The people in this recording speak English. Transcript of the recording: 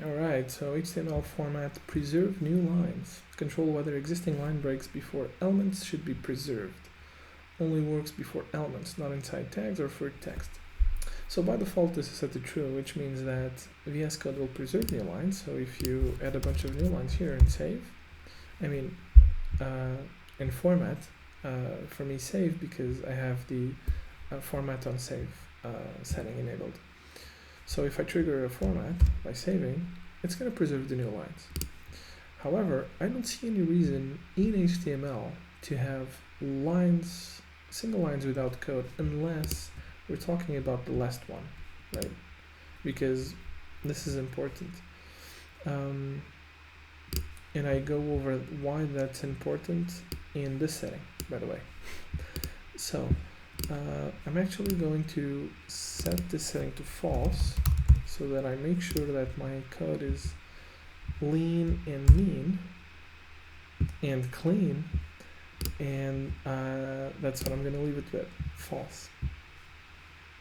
Alright, so HTML format preserve new lines. Control whether existing line breaks before elements should be preserved. Only works before elements, not inside tags or for text. So by default this is set to true, which means that VS Code will preserve new lines. So if you add a bunch of new lines here and save, in format, for me save because I have the format on save setting enabled. So if I trigger a format by saving, it's going to preserve the new lines. However, I don't see any reason in HTML to have lines, single lines without code, unless we're talking about the last one, right? Because this is important. And I go over why that's important in this setting, by the way. So I'm actually going to set this setting to false so that I make sure that my code is lean and mean and clean, and that's what I'm going to leave it with, false.